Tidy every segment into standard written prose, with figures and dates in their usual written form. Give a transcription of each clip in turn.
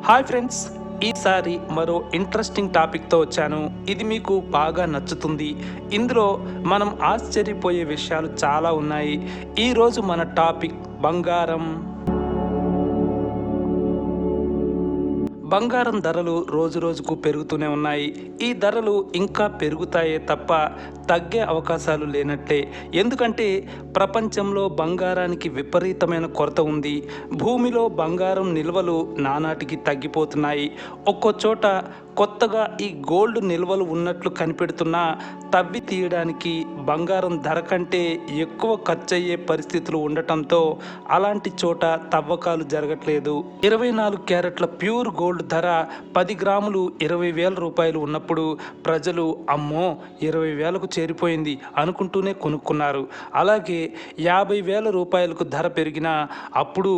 Hi friends, ఈసారి మరో interesting టాపిక్తో వచ్చాను. ఇది మీకు బాగా నచ్చుతుంది. ఇందులో మనం ఆశ్చర్యపోయే విషయాలు చాలా ఉన్నాయి. ఈరోజు మన టాపిక్ బంగారం. బంగారం ధరలు రోజురోజుకు పెరుగుతూనే ఉన్నాయి. ఈ ధరలు ఇంకా పెరుగుతాయే తప్ప తగ్గే అవకాశాలు లేనట్లే. ఎందుకంటే ప్రపంచంలో బంగారానికి విపరీతమైన కొరత ఉంది. భూమిలో బంగారం నిల్వలు నానాటికి తగ్గిపోతున్నాయి. ఒక్కో చోట కొత్తగా ఈ గోల్డ్ నిల్వలు ఉన్నట్లు కనిపెడుతున్నా తవ్వి తీయడానికి బంగారం ధర కంటే ఎక్కువ ఖర్చయ్యే పరిస్థితులు ఉండటంతో అలాంటి చోట తవ్వకాలు జరగట్లేదు. 24 క్యారెట్ల ప్యూర్ గోల్డ్ ధర 10 గ్రాములు 20,000 రూపాయలు ఉన్నప్పుడు ప్రజలు అమ్మో 20,000కు చేరిపోయింది అనుకుంటూనే కొనుక్కున్నారు. అలాగే 50,000 రూపాయలకు ధర పెరిగినా అప్పుడు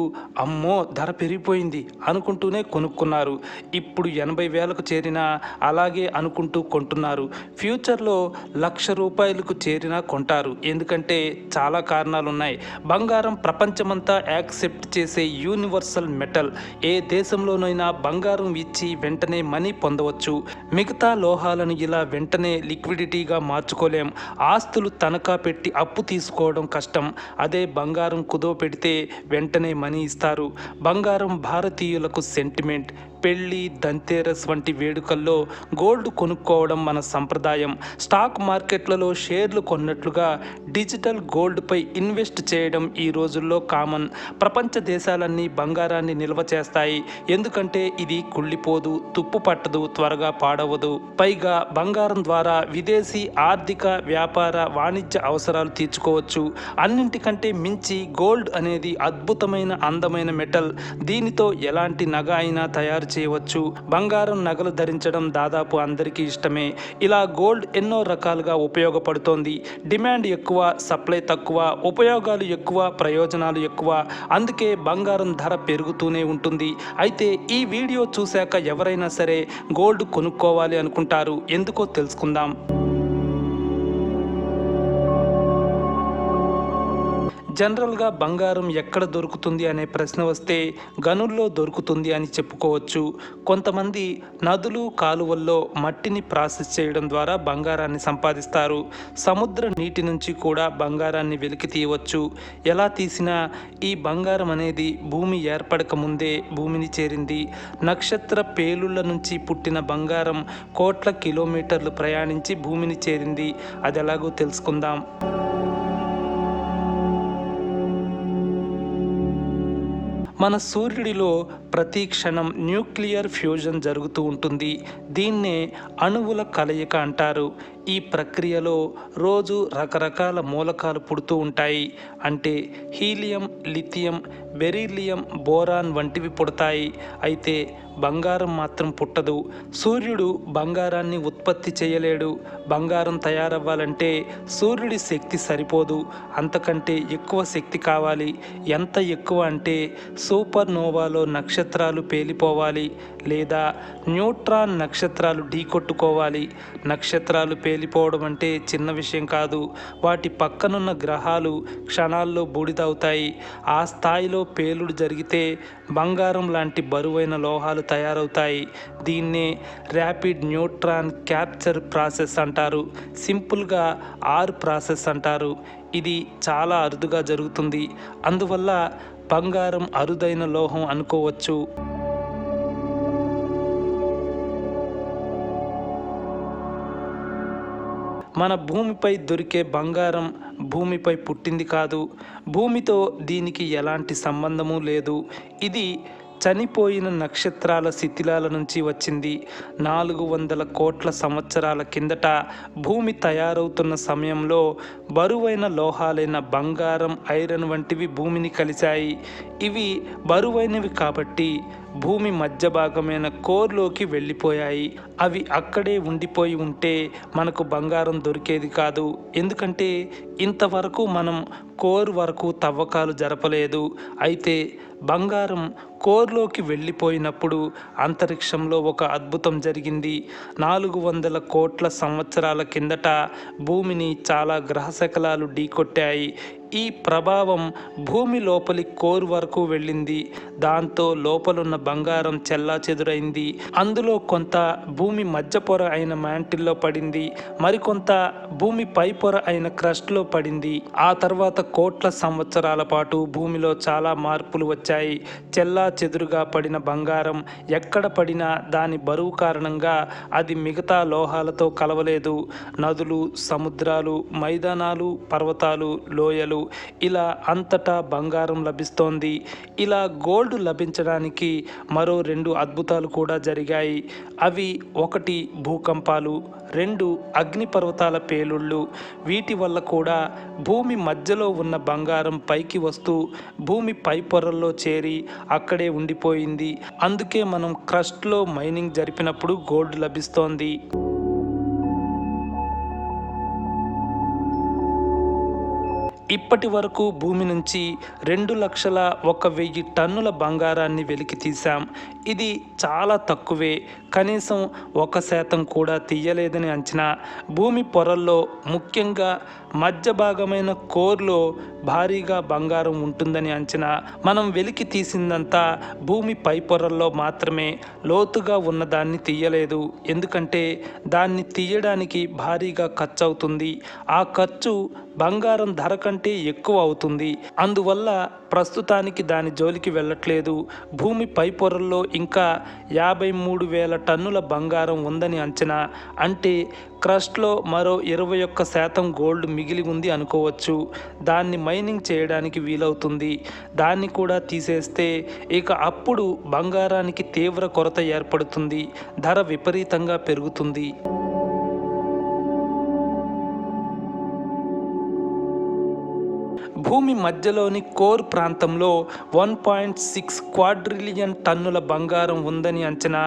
అమ్మో ధర పెరిగిపోయింది అనుకుంటూనే కొనుక్కున్నారు. ఇప్పుడు 80,000కు చేరినా అలాగే అనుకుంటూ కొంటున్నారు. ఫ్యూచర్లో 1,00,000 రూపాయలకు చేరినా కొంటారు. ఎందుకంటే చాలా కారణాలు ఉన్నాయి. బంగారం ప్రపంచమంతా యాక్సెప్ట్ చేసే యూనివర్సల్ మెటల్. ఏ దేశంలోనైనా బంగారం ఇచ్చి వెంటనే మనీ పొందవచ్చు. మిగతా లోహాలను ఇలా వెంటనే లిక్విడిటీగా మార్చుకోలేం. ఆస్తులు తనఖా పెట్టి అప్పు తీసుకోవడం కష్టం. అదే బంగారం కుదో పెడితే వెంటనే మనీ ఇస్తారు. బంగారం భారతీయులకు సెంటిమెంట్. పెళ్లి, దంతేరస్ వంటి వేడుకల్లో గోల్డ్ కొనుక్కోవడం మన సంప్రదాయం. స్టాక్ మార్కెట్లలో షేర్లు కొన్నట్లుగా డిజిటల్ గోల్డ్పై ఇన్వెస్ట్ చేయడం ఈ రోజుల్లో కామన్. ప్రపంచ దేశాలన్నీ బంగారాన్ని నిల్వ చేస్తాయి. ఎందుకంటే ఇది కుళ్ళిపోదు, తుప్పు పట్టదు, త్వరగా పాడవదు. పైగా బంగారం ద్వారా విదేశీ ఆర్థిక, వ్యాపార, వాణిజ్య అవసరాలు తీర్చుకోవచ్చు. అన్నింటికంటే మించి గోల్డ్ అనేది అద్భుతమైన అందమైన మెటల్. దీనితో ఎలాంటి నగ అయినా తయారు చేయవచ్చు. బంగారం నగలు ధరించడం దాదాపు అందరికీ ఇష్టమే. ఇలా గోల్డ్ ఎన్నో రకాలుగా ఉపయోగపడుతోంది. డిమాండ్ ఎక్కువ, సప్లై తక్కువ. ఉపయోగాలు ఎక్కువ, ప్రయోజనాలు ఎక్కువ. అందుకే బంగారం ధర పెరుగుతూనే ఉంటుంది. అయితే ఈ వీడియో చూశాక ఎవరైనా సరే గోల్డ్ కొనుక్కోవాలి అనుకుంటారు. ఎందుకో తెలుసుకుందాం. జనరల్గా బంగారం ఎక్కడ దొరుకుతుంది అనే ప్రశ్న వస్తే గనుల్లో దొరుకుతుంది అని చెప్పుకోవచ్చు. కొంతమంది నదులు, కాలువల్లో మట్టిని ప్రాసెస్ చేయడం ద్వారా బంగారాన్ని సంపాదిస్తారు. సముద్ర నీటి నుంచి కూడా బంగారాన్ని వెలికి తీయవచ్చు. ఎలా తీసినా ఈ బంగారం అనేది భూమి ఏర్పడక ముందే భూమిని చేరింది. నక్షత్ర పేలుళ్ల నుంచి పుట్టిన బంగారం కోట్ల కిలోమీటర్లు ప్రయాణించి భూమిని చేరింది. అది ఎలాగో తెలుసుకుందాం. మన సూర్యుడిలో ప్రతి క్షణం న్యూక్లియర్ ఫ్యూజన్ జరుగుతూ ఉంటుంది. దీన్నే అణువుల కలయిక అంటారు. ఈ ప్రక్రియలో రోజు రకరకాల మూలకాలు పుడుతూ ఉంటాయి. అంటే హీలియం, లిథియం, బెరీలియం, బోరాన్ వంటివి పుడతాయి. అయితే బంగారం మాత్రం పుట్టదు. సూర్యుడు బంగారాన్ని ఉత్పత్తి చేయలేడు. బంగారం తయారవ్వాలంటే సూర్యుడి శక్తి సరిపోదు. అంతకంటే ఎక్కువ శక్తి కావాలి. ఎంత ఎక్కువ అంటే సూపర్ నోవాలో నక్షత్రాలు పేలిపోవాలి, లేదా న్యూట్రాన్ నక్షత్రాలు ఢీకొట్టుకోవాలి. నక్షత్రాలు పేలిపోవడం అంటే చిన్న విషయం కాదు. వాటి పక్కనున్న గ్రహాలు క్షణాల్లో బూడిదవుతాయి. ఆ స్థాయిలో పేలుడు జరిగితే బంగారం లాంటి బరువైన లోహాలు తయారవుతాయి. దీన్నే ర్యాపిడ్ న్యూట్రాన్ క్యాప్చర్ ప్రాసెస్ అంటారు. సింపుల్గా ఆర్ ప్రాసెస్ అంటారు. ఇది చాలా అరుదుగా జరుగుతుంది. అందువల్ల బంగారం అరుదైన లోహం అనుకోవచ్చు. మన భూమిపై దొరికే బంగారం భూమిపై పుట్టింది కాదు. భూమితో దీనికి ఎలాంటి సంబంధము లేదు. ఇది చనిపోయిన నక్షత్రాల శిథిలాల నుంచి వచ్చింది. 400 కోట్ల సంవత్సరాల కిందట భూమి తయారవుతున్న సమయంలో బరువైన లోహాలైన బంగారం, ఐరన్ వంటివి భూమిని కలిశాయి. ఇవి బరువైనవి కాబట్టి భూమి మధ్య భాగమైన కోర్లోకి వెళ్ళిపోయాయి. అవి అక్కడే ఉండిపోయి ఉంటే మనకు బంగారం దొరికేది కాదు. ఎందుకంటే ఇంతవరకు మనం కోర్ వరకు తవ్వకాలు జరపలేదు. అయితే బంగారం కోర్లోకి వెళ్ళిపోయినప్పుడు అంతరిక్షంలో ఒక అద్భుతం జరిగింది. 400 కోట్ల సంవత్సరాల కిందట భూమిని చాలా గ్రహశకలాలు ఢీకొట్టాయి. ఈ ప్రభావం భూమి లోపలి కోర్ వరకు వెళ్ళింది. దాంతో లోపలున్న బంగారం చెల్లాచెదురైంది. అందులో కొంత భూమి మధ్య పొర అయిన మ్యాంటిల్లో పడింది, మరికొంత భూమి పై పొర అయిన క్రస్ట్లో పడింది. ఆ తర్వాత కోట్ల సంవత్సరాల పాటు భూమిలో చాలా మార్పులు వచ్చాయి. చెల్లాచెదురుగా పడిన బంగారం ఎక్కడ పడినా దాని బరువు కారణంగా అది మిగతా లోహాలతో కలవలేదు. నదులు, సముద్రాలు, మైదానాలు, పర్వతాలు, లోయలు ఇలా అంతటా బంగారం లభిస్తోంది. ఇలా గోల్డ్ లభించడానికి మరో 2 అద్భుతాలు కూడా జరిగాయి. అవి 1 భూకంపాలు, 2 అగ్నిపర్వతాల పేలుళ్ళు. వీటి వల్ల కూడా భూమి మధ్యలో ఉన్న బంగారం పైకి వస్తూ భూమి పై పొరల్లో చేరి అక్కడే ఉండిపోయింది. అందుకే మనం క్రస్ట్లో మైనింగ్ జరిపినప్పుడు గోల్డ్ లభిస్తోంది. ఇప్పటి వరకు భూమి నుంచి 2,01,000 టన్నుల బంగారాన్ని వెలికి తీశాం. ఇది చాలా తక్కువే, కనీసం 1% కూడా తీయలేదని అంచనా. భూమి పొరల్లో, ముఖ్యంగా మధ్య భాగమైన కోర్లో భారీగా బంగారం ఉంటుందని అంచనా. మనం వెలికి తీసిందంతా భూమి పై పొరల్లో మాత్రమే, లోతుగా ఉన్నదాన్ని తీయలేదు. ఎందుకంటే దాన్ని తీయడానికి భారీగా ఖర్చు అవుతుంది. ఆ ఖర్చు బంగారం ధర కంటే ఎక్కువ అవుతుంది. అందువల్ల ప్రస్తుతానికి దాని జోలికి వెళ్ళట్లేదు. భూమి పై పొరల్లో ఇంకా 53,000 టన్నుల బంగారం ఉందని అంచనా. అంటే క్రస్ట్లో మరో 21% గోల్డ్ మిగిలి ఉంది అనుకోవచ్చు. దాన్ని మైనింగ్ చేయడానికి వీలవుతుంది. దాన్ని కూడా తీసేస్తే ఇక అప్పుడు బంగారానికి తీవ్ర కొరత ఏర్పడుతుంది. ధర విపరీతంగా పెరుగుతుంది. భూమి మధ్యలోని కోర్ ప్రాంతంలో 1.6 క్వాడ్రిలియన్ టన్నుల బంగారం ఉందని అంచనా.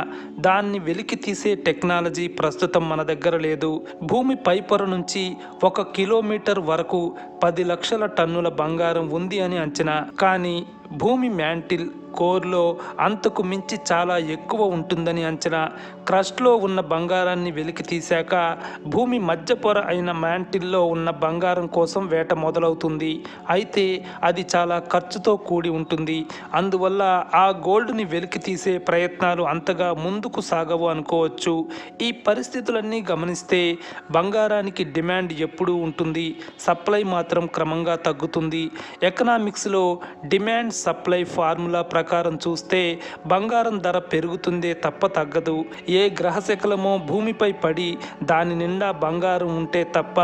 దాన్ని వెలికి తీసే టెక్నాలజీ ప్రస్తుతం మన దగ్గర లేదు. భూమి పై పొర నుంచి 1 కిలోమీటర్ వరకు 10 లక్షల టన్నుల బంగారం ఉంది అని అంచనా. కానీ భూమి మ్యాంటిల్, కోర్లో అంతకు మించి చాలా ఎక్కువ ఉంటుందని అంచనా. క్రస్ట్లో ఉన్న బంగారాన్ని వెలికి తీశాక భూమి మధ్య పొర అయిన మ్యాంటిల్లో ఉన్న బంగారం కోసం వేట మొదలవుతుంది. అయితే అది చాలా ఖర్చుతో కూడి ఉంటుంది. అందువల్ల ఆ గోల్డ్ని వెలికి తీసే ప్రయత్నాలు అంతగా ముందుకు సాగవు అనుకోవచ్చు. ఈ పరిస్థితులన్నీ గమనిస్తే బంగారానికి డిమాండ్ ఎప్పుడూ ఉంటుంది, సప్లై మాత్రం క్రమంగా తగ్గుతుంది. ఎకనామిక్స్లో డిమాండ్ సప్లై ఫార్ములా ప్రకారం చూస్తే బంగారం ధర పెరుగుతుందే తప్ప తగ్గదు. ఏ గ్రహశకలమో భూమిపై పడి దాని నిండా బంగారం ఉంటే తప్ప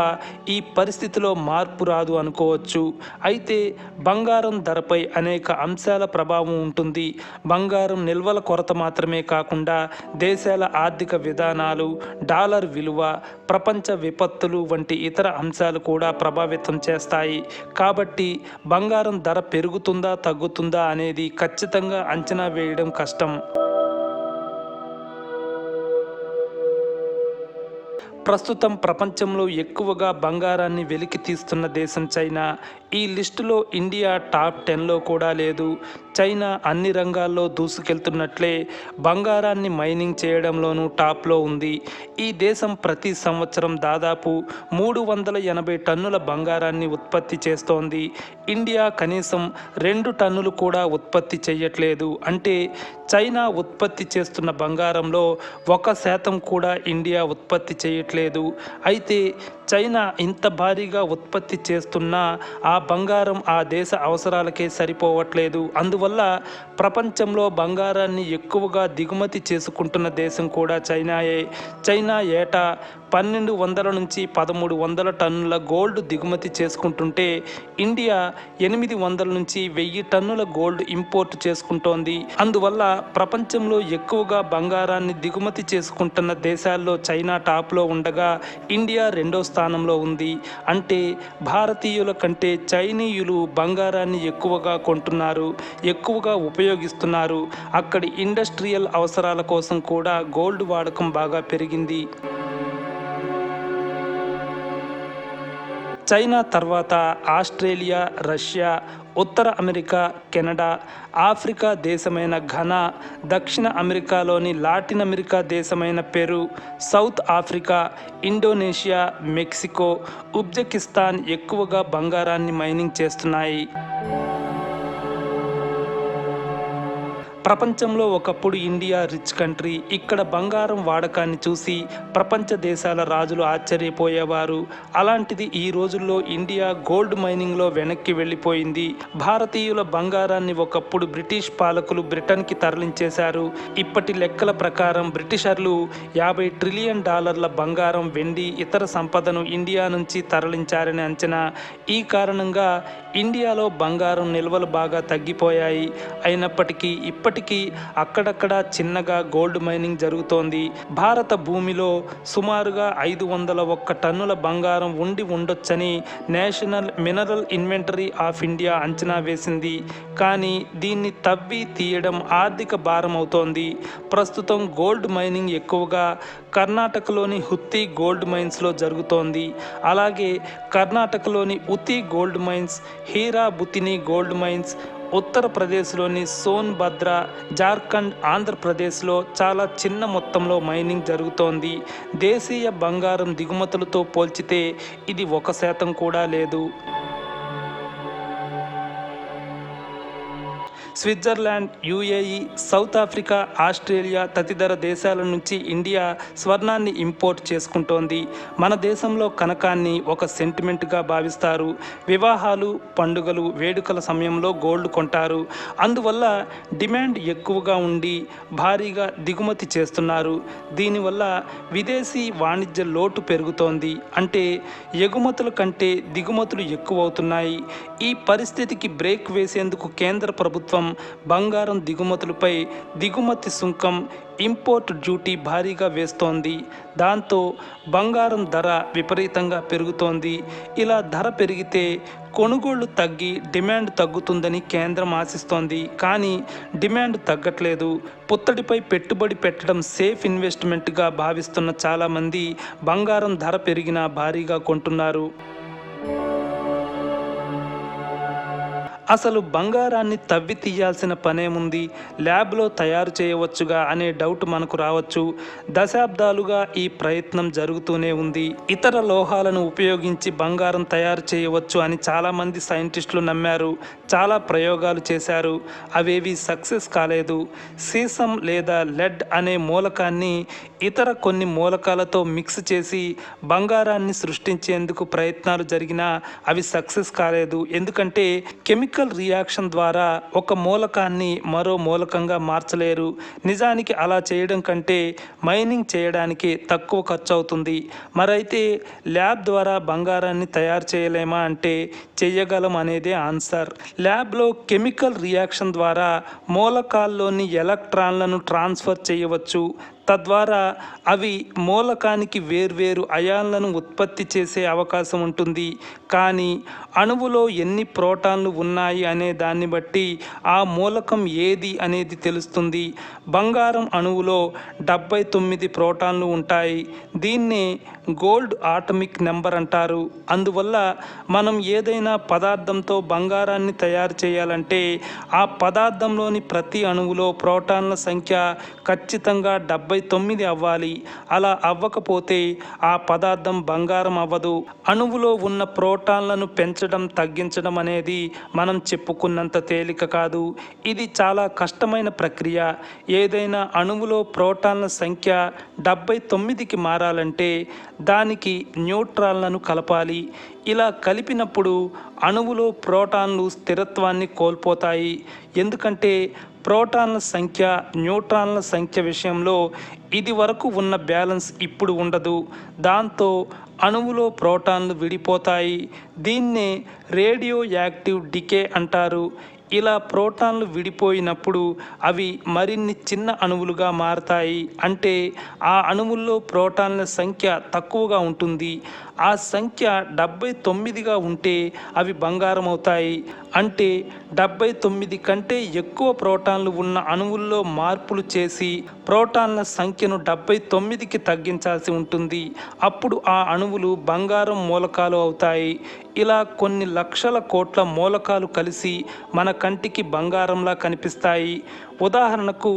ఈ పరిస్థితిలో మార్పు రాదు అనుకోవచ్చు. అయితే బంగారం ధరపై అనేక అంశాల ప్రభావం ఉంటుంది. బంగారం నిల్వల కొరత మాత్రమే కాకుండా దేశాల ఆర్థిక విధానాలు, డాలర్ విలువ, ప్రపంచ విపత్తులు వంటి ఇతర అంశాలు కూడా ప్రభావితం చేస్తాయి. కాబట్టి బంగారం ధర పెరుగుతుందా తగ్గుతుందా అనేది ఖచ్చితంగా అంచనా వేయడం కష్టం. ప్రస్తుతం ప్రపంచంలో ఎక్కువగా బంగారాన్ని వెలికి తీస్తున్న దేశం చైనా. ఈ లిస్టులో ఇండియా టాప్ 10లో కూడా లేదు. చైనా అన్ని రంగాల్లో దూసుకెళ్తున్నట్లే బంగారాన్ని మైనింగ్ చేయడంలోనూ టాప్లో ఉంది. ఈ దేశం ప్రతి సంవత్సరం దాదాపు 380 టన్నుల బంగారాన్ని ఉత్పత్తి చేస్తోంది. ఇండియా కనీసం 2 టన్నులు కూడా ఉత్పత్తి చేయట్లేదు. అంటే చైనా ఉత్పత్తి చేస్తున్న బంగారంలో 1% కూడా ఇండియా ఉత్పత్తి చేయట్లేదు. అయితే చైనా ఇంత భారీగా ఉత్పత్తి చేస్తున్నా ఆ బంగారం ఆ దేశ అవసరాలకే సరిపోవట్లేదు. అందువల్ల ప్రపంచంలో బంగారాన్ని ఎక్కువగా దిగుమతి చేసుకుంటున్న దేశం కూడా చైనాయే. చైనా ఏటా 1,200 నుంచి 1,300 టన్నుల గోల్డ్ దిగుమతి చేసుకుంటుంటే ఇండియా 800 నుంచి 1,000 టన్నుల గోల్డ్ ఇంపోర్ట్ చేసుకుంటోంది. అందువల్ల ప్రపంచంలో ఎక్కువగా బంగారాన్ని దిగుమతి చేసుకుంటున్న దేశాల్లో చైనా టాప్లో ఉండగా ఇండియా 2వ స్థానంలో ఉంది. అంటే భారతీయుల కంటే చైనీయులు బంగారాన్ని ఎక్కువగా కొంటున్నారు, ఎక్కువగా ఉపయోగిస్తున్నారు. అక్కడి ఇండస్ట్రియల్ అవసరాల కోసం కూడా గోల్డ్ వాడకం బాగా పెరిగింది. చైనా తర్వాత ఆస్ట్రేలియా, రష్యా, ఉత్తర అమెరికా కెనడా, ఆఫ్రికా దేశమైన ఘనా, దక్షిణ అమెరికాలోని లాటిన్ అమెరికా దేశమైన Peru, South Africa, Indonesia, Mexico, Uzbekistan ఎక్కువగా బంగారాన్ని మైనింగ్ చేస్తున్నాయి. ప్రపంచంలో ఒకప్పుడు ఇండియా రిచ్ కంట్రీ. ఇక్కడ బంగారం వాడకాన్ని చూసి ప్రపంచ దేశాల రాజులు ఆశ్చర్యపోయేవారు. అలాంటిది ఈ రోజుల్లో ఇండియా గోల్డ్ మైనింగ్లో వెనక్కి వెళ్ళిపోయింది. భారతీయుల బంగారాన్ని ఒకప్పుడు బ్రిటిష్ పాలకులు బ్రిటన్కి తరలించేశారు. ఇప్పటి లెక్కల ప్రకారం బ్రిటిషర్లు $50 ట్రిలియన్ బంగారం, వెండి, ఇతర సంపదను ఇండియా నుంచి తరలించారని అంచనా. ఈ కారణంగా ఇండియాలో బంగారం నిల్వలు బాగా తగ్గిపోయాయి. అయినప్పటికీ ఇప్పటికీ అక్కడక్కడ చిన్నగా గోల్డ్ మైనింగ్ జరుగుతోంది. భారత భూమిలో సుమారుగా 501 టన్నుల బంగారం ఉండి ఉండొచ్చని national mineral inventory of India అంచనా వేసింది. కానీ దీన్ని తవ్వి తీయడం ఆర్థిక భారం అవుతోంది. ప్రస్తుతం గోల్డ్ మైనింగ్ ఎక్కువగా కర్ణాటకలోని హుత్తి గోల్డ్ మైన్స్లో జరుగుతోంది. అలాగే కర్ణాటకలోని Hutti gold mines, Hira Buddini gold mines, ఉత్తరప్రదేశ్లోని సోన్భద్ర, జార్ఖండ్, ఆంధ్రప్రదేశ్లో చాలా చిన్న మొత్తంలో మైనింగ్ జరుగుతోంది. దేశీయ బంగారం దిగుమతులతో పోల్చితే ఇది 1% కూడా లేదు. Switzerland, UAE, south Africa, Australia తదితర దేశాల నుంచి ఇండియా స్వర్ణాన్ని ఇంపోర్ట్ చేసుకుంటోంది. మన దేశంలో కనకాన్ని ఒక సెంటిమెంట్గా భావిస్తారు. వివాహాలు, పండుగలు, వేడుకల సమయంలో గోల్డ్ కొంటారు. అందువల్ల డిమాండ్ ఎక్కువగా ఉండి భారీగా దిగుమతి చేస్తున్నారు. దీనివల్ల విదేశీ వాణిజ్య లోటు పెరుగుతోంది. అంటే ఎగుమతుల కంటే దిగుమతులు ఎక్కువవుతున్నాయి. ఈ పరిస్థితికి బ్రేక్ వేసేందుకు కేంద్ర ప్రభుత్వం బంగారం దిగుమతులపై దిగుమతి సుంకం, ఇంపోర్ట్ డ్యూటీ భారీగా వేస్తోంది. దాంతో బంగారం ధర విపరీతంగా పెరుగుతోంది. ఇలా ధర పెరిగితే కొనుగోళ్లు తగ్గి డిమాండ్ తగ్గుతుందని కేంద్రం ఆశిస్తోంది. కానీ డిమాండ్ తగ్గట్లేదు. పుత్తడిపై పెట్టుబడి పెట్టడం సేఫ్ ఇన్వెస్ట్మెంట్గా భావిస్తున్న చాలామంది బంగారం ధర పెరిగినా భారీగా కొంటున్నారు. అసలు బంగారాన్ని తవ్వి తీయాల్సిన పనేముంది, ల్యాబ్లో తయారు చేయవచ్చుగా అనే డౌట్ మనకు రావచ్చు. దశాబ్దాలుగా ఈ ప్రయత్నం జరుగుతూనే ఉంది. ఇతర లోహాలను ఉపయోగించి బంగారం తయారు చేయవచ్చు అని చాలామంది సైంటిస్టులు నమ్మారు. చాలా ప్రయోగాలు చేశారు. అవేవి సక్సెస్ కాలేదు. సీసం లేదా లెడ్ అనే మూలకాన్ని ఇతర కొన్ని మూలకాలతో మిక్స్ చేసి బంగారాన్ని సృష్టించేందుకు ప్రయత్నాలు జరిగినా అవి సక్సెస్ కాలేదు. ఎందుకంటే కెమికల్ రియాక్షన్ ద్వారా ఒక మూలకాన్ని మరో మూలకంగా మార్చలేరు. నిజానికి అలా చేయడం కంటే మైనింగ్ చేయడానికి తక్కువ ఖర్చు అవుతుంది. మరైతే ల్యాబ్ ద్వారా బంగారాన్ని తయారు చేయలేమా అంటే చేయగలం అనేదే ఆన్సర్. ల్యాబ్లో కెమికల్ రియాక్షన్ ద్వారా మూలకాల్లోని ఎలక్ట్రాన్లను ట్రాన్స్ఫర్ చేయవచ్చు. తద్వారా అవి మూలకానికి వేర్వేరు అయాన్లను ఉత్పత్తి చేసే అవకాశం ఉంటుంది. కానీ అణువులో ఎన్ని ప్రోటాన్లు ఉన్నాయి అనే దాన్ని బట్టి ఆ మూలకం ఏది అనేది తెలుస్తుంది. బంగారం అణువులో 79 ప్రోటాన్లు ఉంటాయి. దీన్నే గోల్డ్ ఆటమిక్ నెంబర్ అంటారు. అందువల్ల మనం ఏదైనా పదార్థంతో బంగారాన్ని తయారు చేయాలంటే ఆ పదార్థంలోని ప్రతి అణువులో ప్రోటాన్ల సంఖ్య ఖచ్చితంగా 79 అవ్వాలి. అలా అవ్వకపోతే ఆ పదార్థం బంగారం అవ్వదు. అణువులో ఉన్న ప్రోటాన్లను పెంచడం, తగ్గించడం అనేది మనం చెప్పుకున్నంత తేలిక కాదు. ఇది చాలా కష్టమైన ప్రక్రియ. ఏదైనా అణువులో ప్రోటాన్ల సంఖ్య 79కి మారాలంటే దానికి న్యూట్రాన్లను కలపాలి. ఇలా కలిపినప్పుడు అణువులో ప్రోటాన్లు స్థిరత్వాన్ని కోల్పోతాయి. ఎందుకంటే ప్రోటాన్ల సంఖ్య, న్యూట్రాన్ల సంఖ్య విషయంలో ఇది వరకు ఉన్న బ్యాలెన్స్ ఇప్పుడు ఉండదు. దాంతో అణువులో ప్రోటాన్లు విడిపోతాయి. దీన్నే రేడియో యాక్టివ్ డికే అంటారు. ఇలా ప్రోటాన్లు విడిపోయినప్పుడు అవి మరిన్ని చిన్న అణువులుగా మారతాయి. అంటే ఆ అణువుల్లో ప్రోటాన్ల సంఖ్య తక్కువగా ఉంటుంది. ఆ సంఖ్య 79గా ఉంటే అవి బంగారం అవుతాయి. అంటే 79 కంటే ఎక్కువ ప్రోటాన్లు ఉన్న అణువుల్లో మార్పులు చేసి ప్రోటాన్ల సంఖ్యను 79కి తగ్గించాల్సి ఉంటుంది. అప్పుడు ఆ అణువులు బంగారం మూలకాలు అవుతాయి. ఇలా కొన్ని లక్షల కోట్ల మూలకాలు కలిసి మన కంటికి బంగారంలా కనిపిస్తాయి. ఉదాహరణకు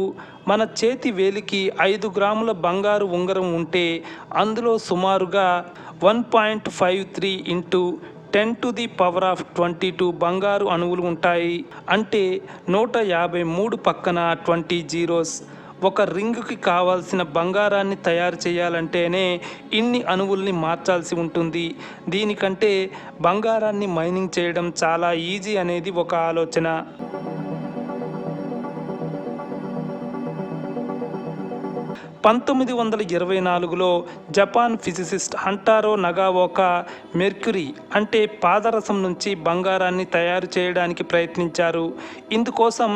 మన చేతి వేలికి 5 గ్రాముల బంగారు ఉంగరం ఉంటే అందులో సుమారుగా 1.53 ఇంటూ 10⁻22 బంగారు అణువులు ఉంటాయి. అంటే 153 పక్కన 20 జీరోస్. ఒక రింగుకి కావాల్సిన బంగారాన్ని తయారు చేయాలంటేనే ఇన్ని అణువుల్ని మార్చాల్సి ఉంటుంది. దీనికంటే బంగారాన్ని మైనింగ్ చేయడం చాలా ఈజీ అనేది ఒక ఆలోచన. 1924లో జపాన్ ఫిజిసిస్ట్ హంటారో నగావోకా మెర్క్యూరీ అంటే పాదరసం నుంచి బంగారాన్ని తయారు చేయడానికి ప్రయత్నించారు. ఇందుకోసం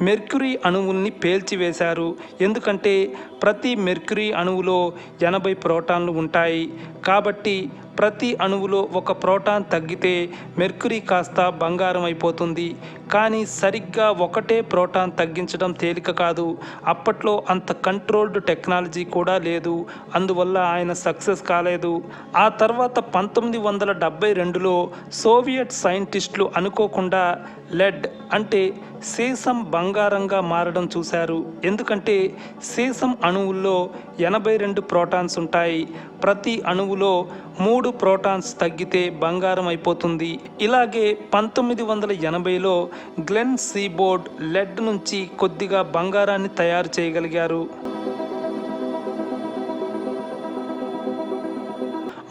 మెర్క్యూరీ అణువుల్ని పేల్చివేశారు. ఎందుకంటే ప్రతి మెర్క్యూరీ అణువులో 80 ప్రోటాన్లు ఉంటాయి. కాబట్టి ప్రతి అణువులో ఒక ప్రోటాన్ తగ్గితే మెర్క్యూరీ కాస్త బంగారం అయిపోతుంది. కానీ సరిగ్గా ఒకటే ప్రోటాన్ తగ్గించడం తేలిక కాదు. అప్పట్లో అంత కంట్రోల్డ్ టెక్నాలజీ కూడా లేదు. అందువల్ల ఆయన సక్సెస్ కాలేదు. ఆ తర్వాత 1972లో సోవియట్ సైంటిస్టులు అనుకోకుండా లెడ్ అంటే సీసం బంగారంగా మారడం చూశారు. ఎందుకంటే సీసం అణువుల్లో 82 ప్రోటాన్స్ ఉంటాయి. ప్రతి అణువులో 3 ప్రోటాన్స్ తగ్గితే బంగారం అయిపోతుంది. ఇలాగే 1980లో గ్లెన్ సీబోర్డ్ లెడ్ నుంచి కొద్దిగా బంగారాన్ని తయారు చేయగలిగారు.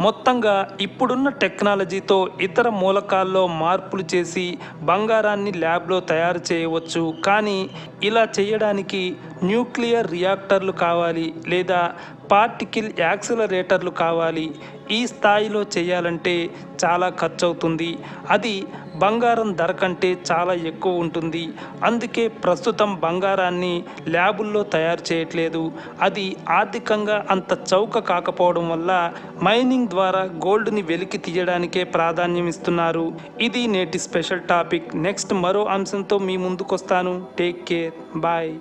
మొత్తంగా ఇప్పుడున్న టెక్నాలజీతో ఇతర మూలకాల్లో మార్పులు చేసి బంగారాన్ని ల్యాబ్లో తయారు చేయవచ్చు. కానీ ఇలా చేయడానికి న్యూక్లియర్ రియాక్టర్లు కావాలి లేదా పార్టికల్ యాక్సిలరేటర్లు కావాలి. ఈ స్థాయిలో చేయాలంటే చాలా ఖర్చు అవుతుంది. అది బంగారం ధర కంటే చాలా ఎక్కువ ఉంటుంది. అందుకే ప్రస్తుతం బంగారాన్ని ల్యాబుల్లో తయారు చేయట్లేదు. అది ఆర్థికంగా అంత చౌక కాకపోవడం వల్ల మైనింగ్ ద్వారా గోల్డ్ని వెలికి తీయడానికే ప్రాధాన్యం ఇస్తున్నారు. ఇది నేటి స్పెషల్ టాపిక్. నెక్స్ట్ మరో అంశంతో మీ ముందుకు వస్తాను. Take care. బాయ్.